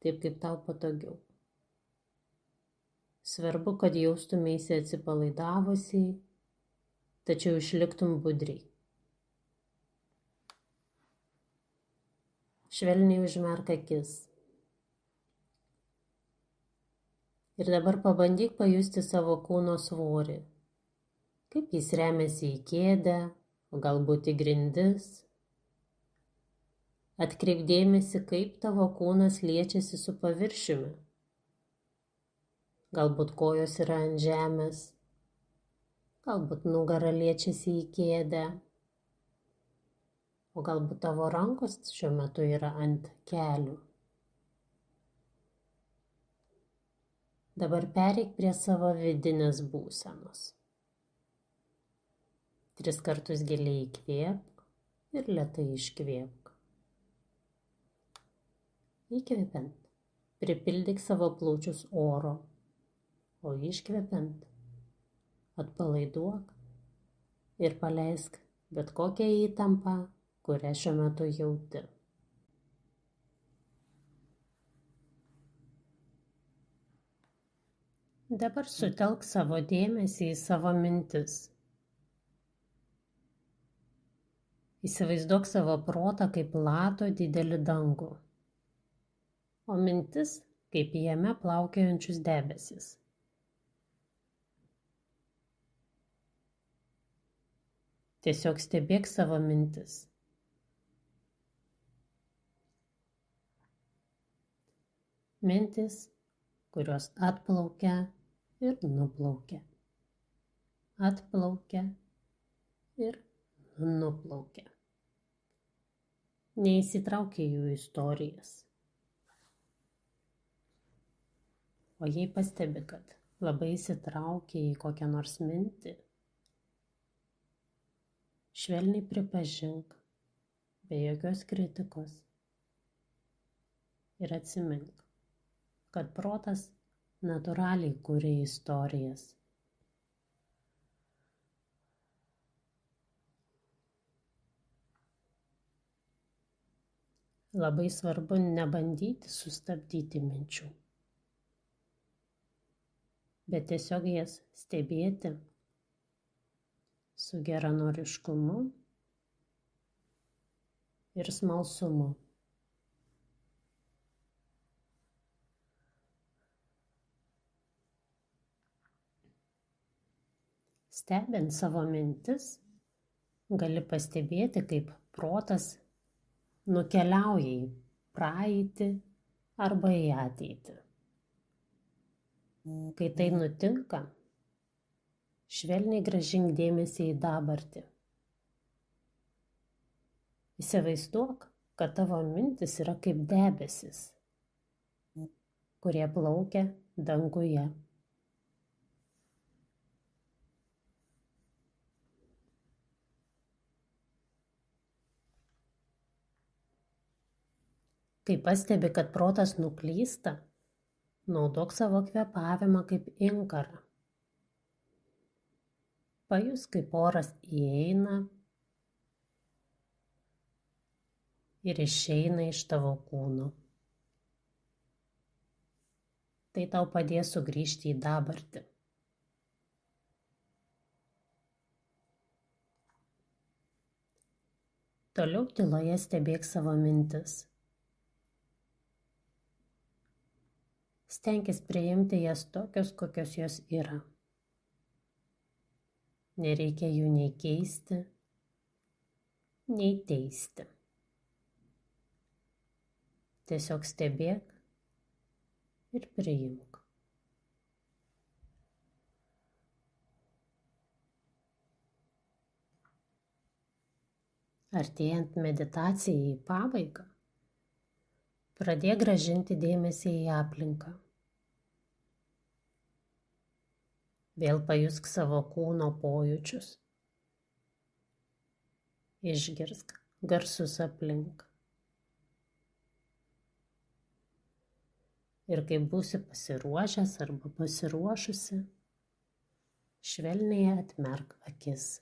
taip kaip tau patogiau. Svarbu, kad jaustumėsi atsipalaidavusiai, tačiau išliktum budriai. Švelniai užmerk akis. Ir dabar pabandyk pajusti savo kūno svorį, kaip jis remiasi į kėdę, o galbūt į grindis. Atkreip dėmesį, kaip tavo kūnas liečiasi su paviršiumi. Galbūt kojos yra ant žemės, galbūt nugara liečiasi į kėdę, o galbūt tavo rankos šiuo metu yra ant kelių. Dabar pereik prie savo vidinės būsenos. 3 kartus giliai įkvėpk ir lėtai iškvėpk. Įkvepiant, pripildyk savo plaučius oro, o iškvepiant, atpalaiduok ir paleisk bet kokią įtampą, kurią šiuo metu jauti. Dabar sutelk savo dėmesį į savo mintis. Įsivaizduok savo protą kaip platų didelį dangų, o mintis kaip jame plaukiojančius debesis. Tiesiog stebėk savo mintis. Mintis, kurios atplaukia ir nuplaukia. Atplaukia ir nuplaukia. Neįsitrauk į jų istorijas. O jei pastebi, kad labai įsitraukia į kokią nors mintį, švelniai pripažink, be jokios kritikos, ir atsimink, kad protas natūraliai kuria istorijas. Labai svarbu nebandyti sustabdyti minčių, bet tiesiog jas stebėti su geranoriškumu ir smalsumu. Stebint savo mintis, gali pastebėti, kaip protas nukeliauja į praeitį arba į ateitį. Kai tai nutinka, švelniai grąžink dėmesį į dabartį. Įsivaizduok, kad tavo mintis yra kaip debesis, kurie plaukia danguje. Kai pastebi, kad protas nuklysta, naudok savo kvėpavimą kaip inkarą. Pajus, kaip oras įeina ir išeina iš tavo kūno. Tai tau padės sugrįžti į dabartį. Toliau tyloje stebėk savo mintis. Stenkis priimti jas tokios, kokios jos yra. Nereikia jų nei keisti, nei teisti. Tiesiog stebėk ir priimk. Artėjant meditacijai į pabaigą, pradėk grąžinti dėmesį į aplinką. Vėl pajusk savo kūno pojūčius. Išgirsk garsus aplink. Ir kai būsi pasiruošęs arba pasiruošusi, švelniai atmerk akis.